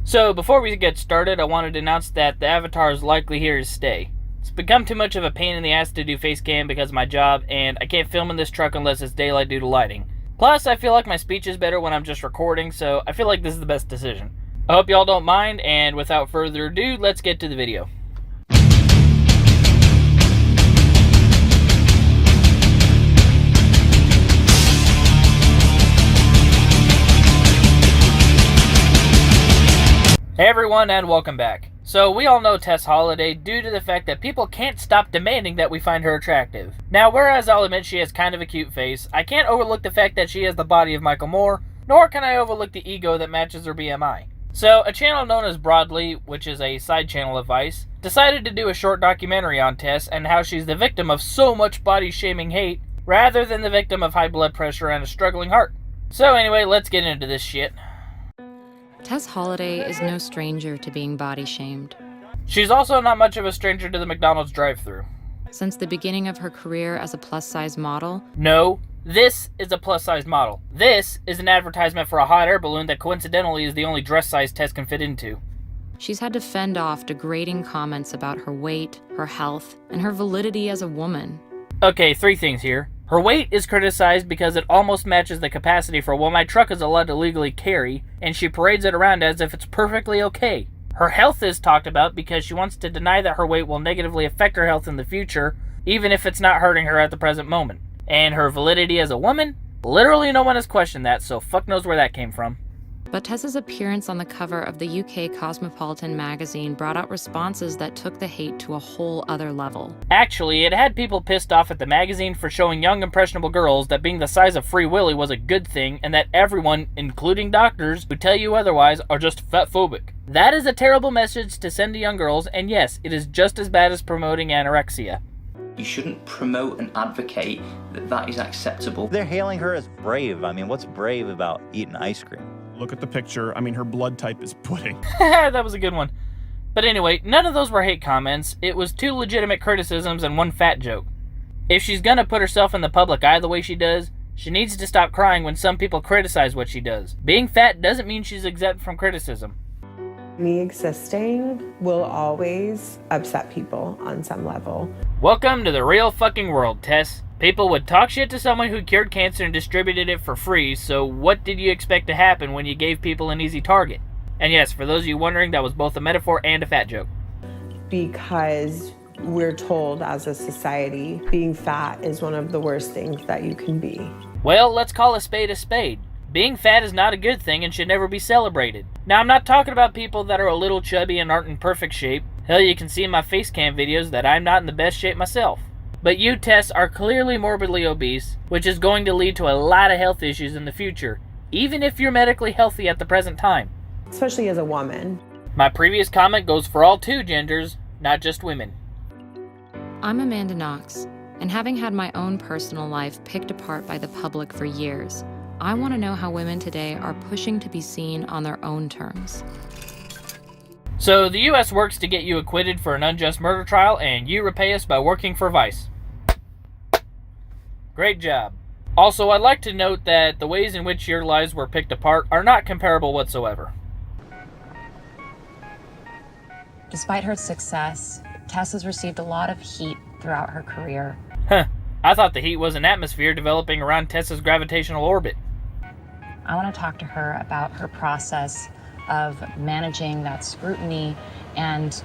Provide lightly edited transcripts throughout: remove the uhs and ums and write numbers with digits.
So before we get started, I wanted to announce that the avatar is likely here to stay. It's become too much of a pain in the ass to do face cam because of my job, and I can't film in this truck unless it's daylight due to lighting. Plus, I feel like my speech is better when I'm just recording, so I feel like this is the best decision. I hope y'all don't mind, and without further ado, let's get to the video. Hey everyone, and welcome back. So we all know Tess Holliday due to the fact that people can't stop demanding that we find her attractive. Now, whereas I'll admit she has kind of a cute face, I can't overlook the fact that she has the body of Michael Moore, nor can I overlook the ego that matches her BMI. So, a channel known as Broadly, which is a side channel of Vice, decided to do a short documentary on Tess and how she's the victim of so much body-shaming hate, rather than the victim of high blood pressure and a struggling heart. So anyway, let's get into this shit. Tess Holliday is no stranger to being body-shamed. She's also not much of a stranger to the McDonald's drive-thru. Since the beginning of her career as a plus-size model... No, this is a plus-size model. This is an advertisement for a hot air balloon that coincidentally is the only dress size Tess can fit into. She's had to fend off degrading comments about her weight, her health, and her validity as a woman. Okay, 3 things here. Her weight is criticized because it almost matches the capacity for what my truck is allowed to legally carry, and she parades it around as if it's perfectly okay. Her health is talked about because she wants to deny that her weight will negatively affect her health in the future, even if it's not hurting her at the present moment. And her validity as a woman? Literally no one has questioned that, so fuck knows where that came from. But Tess's appearance on the cover of the UK Cosmopolitan magazine brought out responses that took the hate to a whole other level. Actually, it had people pissed off at the magazine for showing young impressionable girls that being the size of Free Willy was a good thing and that everyone, including doctors, who tell you otherwise are just fatphobic. That is a terrible message to send to young girls, and yes, it is just as bad as promoting anorexia. You shouldn't promote and advocate that that is acceptable. They're hailing her as brave. I mean, what's brave about eating ice cream? Look at the picture. I mean, her blood type is pudding. That was a good one. But anyway, none of those were hate comments. It was 2 legitimate criticisms and 1 fat joke. If she's gonna put herself in the public eye the way she does, she needs to stop crying when some people criticize what she does. Being fat doesn't mean she's exempt from criticism. Me existing will always upset people on some level. Welcome to the real fucking world, Tess. People would talk shit to someone who cured cancer and distributed it for free, so what did you expect to happen when you gave people an easy target? And yes, for those of you wondering, that was both a metaphor and a fat joke. Because we're told as a society, being fat is one of the worst things that you can be. Well, let's call a spade a spade. Being fat is not a good thing and should never be celebrated. Now, I'm not talking about people that are a little chubby and aren't in perfect shape. Hell, you can see in my face cam videos that I'm not in the best shape myself. But you, Tess, are clearly morbidly obese, which is going to lead to a lot of health issues in the future, even if you're medically healthy at the present time. Especially as a woman. My previous comment goes for all 2 genders, not just women. I'm Amanda Knox, and having had my own personal life picked apart by the public for years, I want to know how women today are pushing to be seen on their own terms. So, the US works to get you acquitted for an unjust murder trial, and you repay us by working for Vice. Great job. Also, I'd like to note that the ways in which your lives were picked apart are not comparable whatsoever. Despite her success, Tess has received a lot of heat throughout her career. Huh. I thought the heat was an atmosphere developing around Tess's gravitational orbit. I want to talk to her about her process of managing that scrutiny and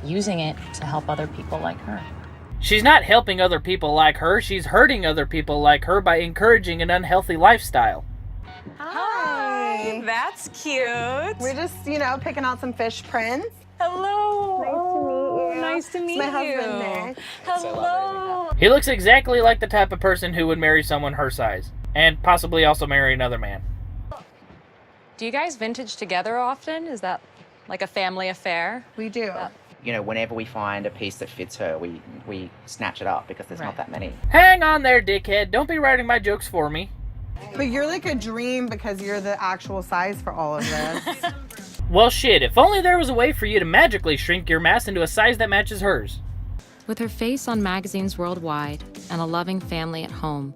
using it to help other people like her. She's not helping other people like her, she's hurting other people like her by encouraging an unhealthy lifestyle. Hi. That's cute. We're just, picking out some fish prints. Hello. Nice to meet you. Nice to meet It's my you. husband, Nick. Hello. He looks exactly like the type of person who would marry someone her size, and possibly also marry another man. Do you guys vintage together often? Is that like a family affair? We do. Whenever we find a piece that fits her, we snatch it up because there's not that many. Hang on there, dickhead. Don't be writing my jokes for me. But you're like a dream because you're the actual size for all of this. Well, shit, if only there was a way for you to magically shrink your mass into a size that matches hers. With her face on magazines worldwide and a loving family at home,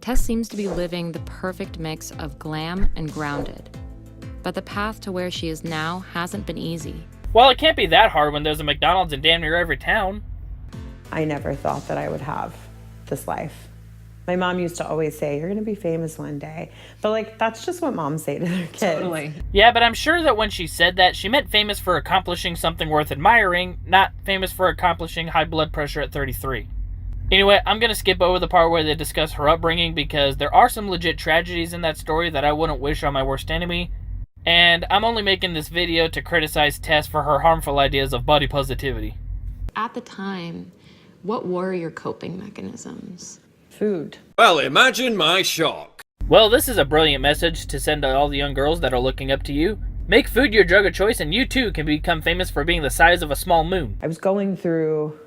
Tess seems to be living the perfect mix of glam and grounded. but the path to where she is now hasn't been easy. Well, it can't be that hard when there's a McDonald's in damn near every town. I never thought that I would have this life. My mom used to always say, you're gonna be famous one day. But like, that's just what moms say to their kids. Totally. Yeah, but I'm sure that when she said that, she meant famous for accomplishing something worth admiring, not famous for accomplishing high blood pressure at 33. Anyway, I'm gonna skip over the part where they discuss her upbringing because there are some legit tragedies in that story that I wouldn't wish on my worst enemy. And I'm only making this video to criticize Tess for her harmful ideas of body positivity. At the time, what were your coping mechanisms? Food. Well, imagine my shock. Well, this is a brilliant message to send to all the young girls that are looking up to you. Make food your drug of choice and you too can become famous for being the size of a small moon. I was going through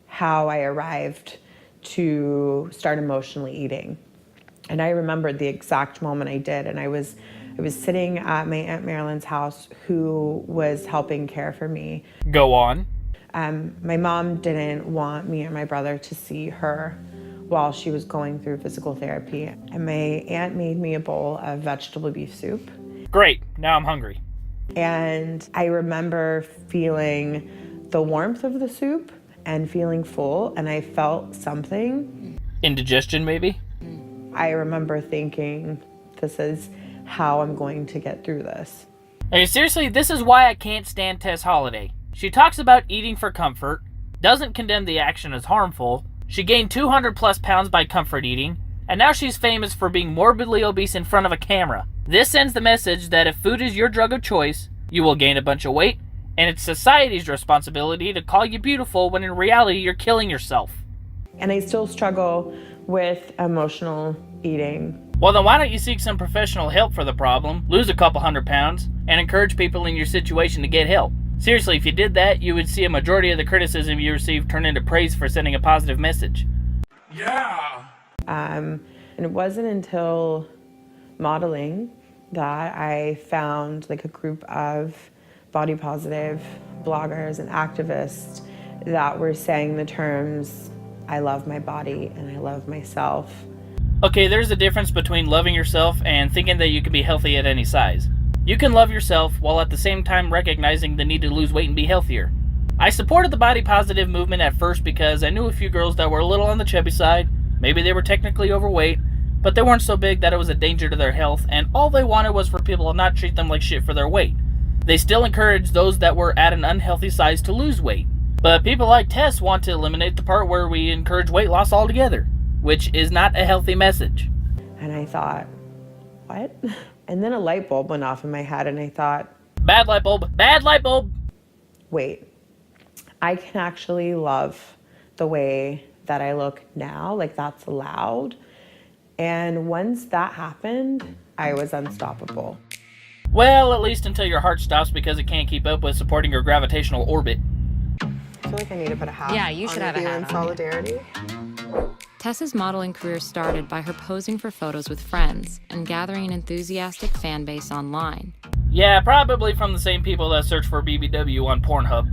how I arrived to start emotionally eating. And I remembered the exact moment I did. And I was sitting at my Aunt Marilyn's house who was helping care for me. Go on. My mom didn't want me and my brother to see her while she was going through physical therapy. And my aunt made me a bowl of vegetable beef soup. Great, now I'm hungry. And I remember feeling the warmth of the soup and feeling full, and I felt something. Indigestion, maybe? I remember thinking, this is how I'm going to get through this. Okay, seriously, this is why I can't stand Tess Holliday. She talks about eating for comfort, doesn't condemn the action as harmful, she gained 200 plus pounds by comfort eating, and now she's famous for being morbidly obese in front of a camera. This sends the message that if food is your drug of choice, you will gain a bunch of weight, and it's society's responsibility to call you beautiful when in reality you're killing yourself. And I still struggle with emotional eating. Well, then why don't you seek some professional help for the problem, lose a couple 100 pounds, and encourage people in your situation to get help. Seriously, if you did that, you would see a majority of the criticism you receive turn into praise for sending a positive message. Yeah! And it wasn't until modeling that I found like a group of body positive bloggers and activists that were saying the terms, I love my body and I love myself. Okay, there's a difference between loving yourself and thinking that you can be healthy at any size. You can love yourself while at the same time recognizing the need to lose weight and be healthier. I supported the body positive movement at first because I knew a few girls that were a little on the chubby side. Maybe they were technically overweight, but they weren't so big that it was a danger to their health, and all they wanted was for people to not treat them like shit for their weight. They still encouraged those that were at an unhealthy size to lose weight. But people like Tess want to eliminate the part where we encourage weight loss altogether, which is not a healthy message. And I thought, what? And then a light bulb went off in my head and I thought, bad light bulb, bad light bulb. Wait, I can actually love the way that I look now, like that's allowed. And once that happened, I was unstoppable. Well, at least until your heart stops because it can't keep up with supporting your gravitational orbit. I feel like I need to put a hat Yeah, you should on have a with you hat in on. solidarity. Tess's modeling career started by her posing for photos with friends and gathering an enthusiastic fan base online. Yeah, probably from the same people that search for BBW on Pornhub.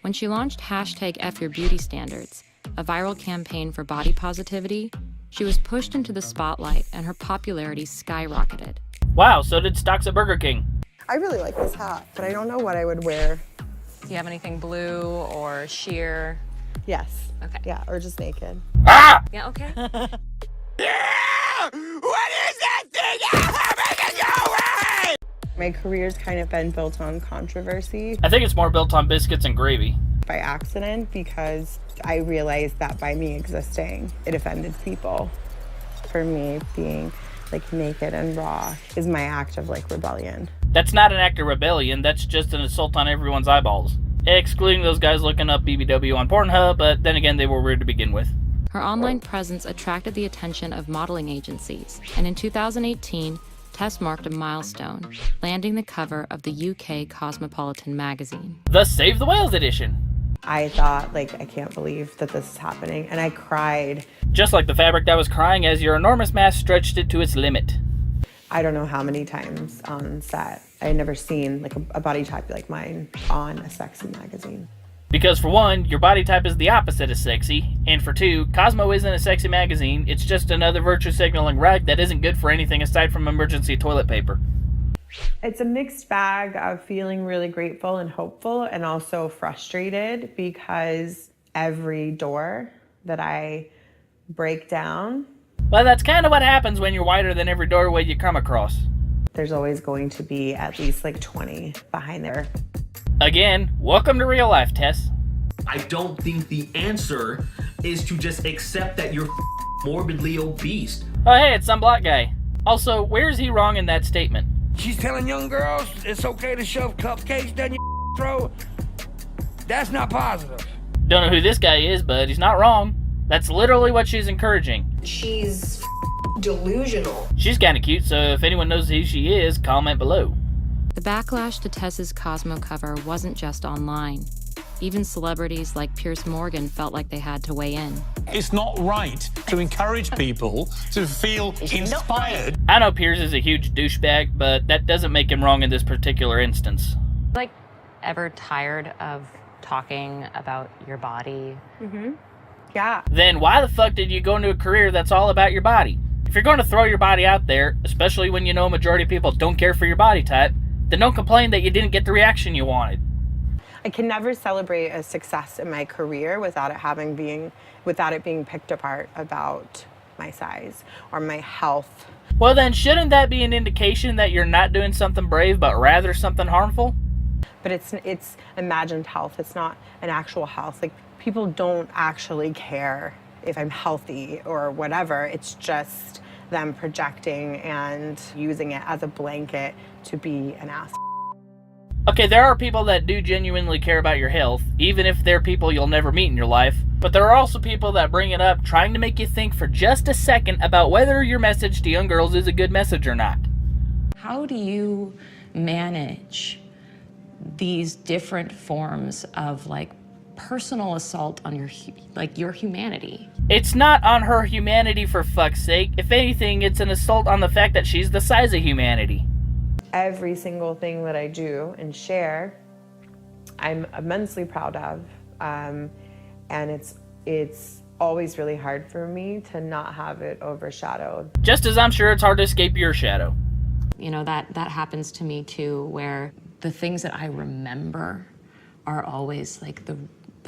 When she launched #FYourBeautyStandards, a viral campaign for body positivity, she was pushed into the spotlight and her popularity skyrocketed. Wow, so did stocks at Burger King. I really like this hat, but I don't know what I would wear. Do you have anything blue or sheer? Yes. Okay. Yeah, or just naked. Ah! Yeah, okay. Yeah! What is that thing? Make it go away! My career's kind of been built on controversy I think it's more built on biscuits and gravy. by accident because I realized that by me existing, it offended people. For me, being like naked and raw is my act of like rebellion. That's not an act of rebellion, that's just an assault on everyone's eyeballs. Excluding those guys looking up BBW on Pornhub, but then again, they were weird to begin with. Her online presence attracted the attention of modeling agencies, and in 2018, Tess marked a milestone, landing the cover of the UK Cosmopolitan magazine. The Save the Whales edition. I thought, like, I can't believe that this is happening, and I cried. Just like the fabric that was crying as your enormous mass stretched it to its limit. I don't know how many times on set. I had never seen like a body type like mine on a sexy magazine. Because for one, your body type is the opposite of sexy, and for two, Cosmo isn't a sexy magazine, it's just another virtue signaling rag that isn't good for anything aside from emergency toilet paper. It's a mixed bag of feeling really grateful and hopeful and also frustrated because every door that I break down. Well, that's kind of what happens when you're wider than every doorway you come across. There's always going to be at least like 20 behind there. Again, welcome to real life, Tess. I don't think the answer is to just accept that you're morbidly obese. Oh, hey, it's some black guy. Also, where's he wrong in that statement? She's telling young girls it's okay to shove cupcakes down your throat. That's not positive. Don't know who this guy is, but he's not wrong. That's literally what she's encouraging. She's delusional. She's kind of cute, so if anyone knows who she is, comment below. The backlash to Tess's Cosmo cover wasn't just online. Even celebrities like Piers Morgan felt like they had to weigh in. It's not right to encourage people to feel inspired. I know Piers is a huge douchebag, but that doesn't make him wrong in this particular instance. Like, ever tired of talking about your body? Mm-hmm. Yeah. Then why the fuck did you go into a career that's all about your body? If you're going to throw your body out there, especially when you know a majority of people don't care for your body type, then don't complain that you didn't get the reaction you wanted. I can never celebrate a success in my career without it being picked apart about my size or my health. Well then, shouldn't that be an indication that you're not doing something brave, but rather something harmful? But it's imagined health. It's not an actual health. Like, people don't actually care if I'm healthy or whatever. It's just them projecting and using it as a blanket to be an ass. Okay, there are people that do genuinely care about your health, even if they're people you'll never meet in your life. But there are also people that bring it up trying to make you think for just a second about whether your message to young girls is a good message or not. How do you manage these different forms of like personal assault on your humanity? It's not on her humanity, for fuck's sake. If anything, it's an assault on the fact that she's the size of humanity. Every single thing that I do and share, I'm immensely proud of, and it's always really hard for me to not have it overshadowed. Just as I'm sure it's hard to escape your shadow. You know, that happens to me too, where the things that I remember are always like the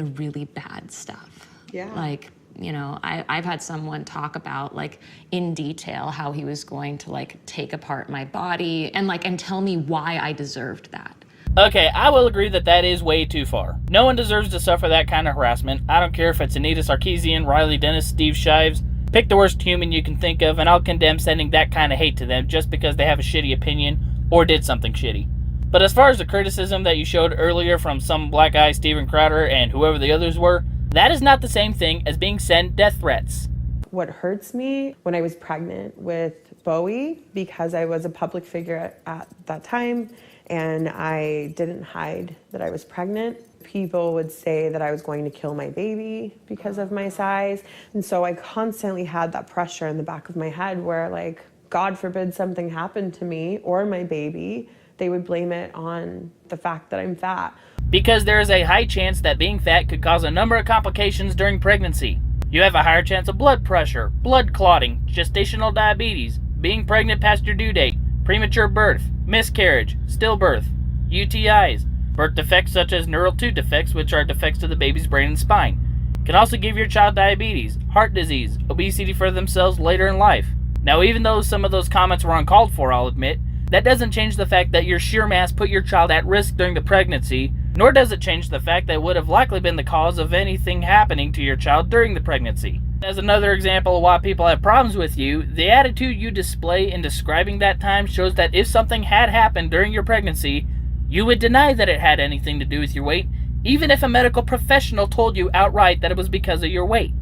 really bad stuff. Yeah. Like, you know, I've had someone talk about like in detail how he was going to like take apart my body and tell me why I deserved that. Okay, I will agree that that is way too far. No one deserves to suffer that kind of harassment. I don't care if it's Anita Sarkeesian, Riley Dennis, Steve Shives. Pick the worst human you can think of and I'll condemn sending that kind of hate to them just because they have a shitty opinion or did something shitty. But as far as the criticism that you showed earlier from some black guy, Steven Crowder, and whoever the others were, that is not the same thing as being sent death threats. What hurts me when I was pregnant with Bowie, because I was a public figure at that time and I didn't hide that I was pregnant, people would say that I was going to kill my baby because of my size. And so I constantly had that pressure in the back of my head where, like, God forbid something happened to me or my baby, they would blame it on the fact that I'm fat. Because there is a high chance that being fat could cause a number of complications during pregnancy. You have a higher chance of blood pressure, blood clotting, gestational diabetes, being pregnant past your due date, premature birth, miscarriage, stillbirth, UTIs, birth defects such as neural tooth defects, which are defects to the baby's brain and spine. Can also give your child diabetes, heart disease, obesity for themselves later in life. Now, even though some of those comments were uncalled for, I'll admit, that doesn't change the fact that your sheer mass put your child at risk during the pregnancy, nor does it change the fact that it would have likely been the cause of anything happening to your child during the pregnancy. As another example of why people have problems with you, the attitude you display in describing that time shows that if something had happened during your pregnancy, you would deny that it had anything to do with your weight, even if a medical professional told you outright that it was because of your weight.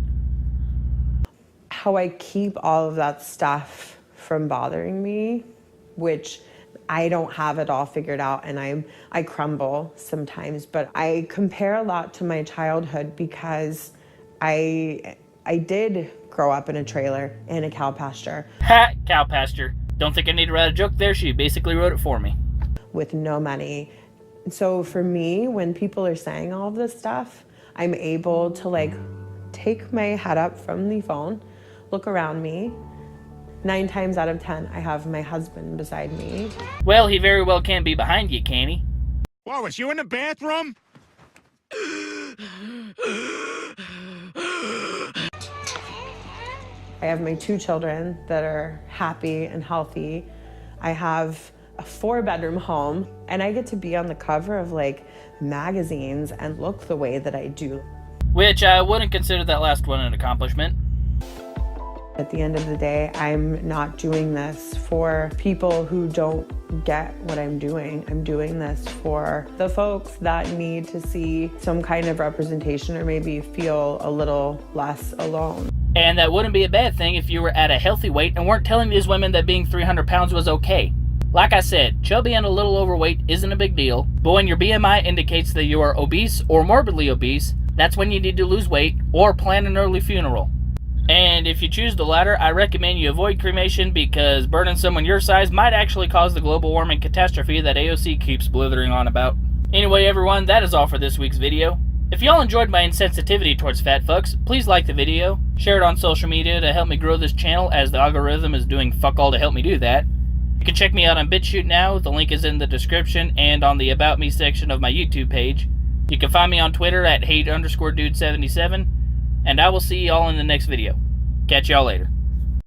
How I keep all of that stuff from bothering me, which I don't have it all figured out and I crumble sometimes, but I compare a lot to my childhood because I did grow up in a trailer in a cow pasture. Ha! Cow pasture. Don't think I need to write a joke there, she basically wrote it for me. With no money. So for me, when people are saying all of this stuff, I'm able to like take my head up from the phone, look around me, 9 times out of 10, I have my husband beside me. Well, he very well can't be behind you, can he? Whoa, was you in the bathroom? I have my 2 children that are happy and healthy. I have a 4-bedroom home, and I get to be on the cover of like magazines and look the way that I do. Which I wouldn't consider that last one an accomplishment. At the end of the day, I'm not doing this for people who don't get what I'm doing. I'm doing this for the folks that need to see some kind of representation or maybe feel a little less alone. And that wouldn't be a bad thing if you were at a healthy weight and weren't telling these women that being 300 pounds was okay. Like I said, chubby and a little overweight isn't a big deal, but when your BMI indicates that you are obese or morbidly obese, that's when you need to lose weight or plan an early funeral. And if you choose the latter, I recommend you avoid cremation because burning someone your size might actually cause the global warming catastrophe that AOC keeps blithering on about. Anyway, everyone, that is all for this week's video. If y'all enjoyed my insensitivity towards fat fucks, please like the video, share it on social media to help me grow this channel as the algorithm is doing fuck all to help me do that. You can check me out on Bitchute now, the link is in the description and on the About Me section of my YouTube page. You can find me on Twitter at hate_dude77, and I will see y'all in the next video. Catch y'all later.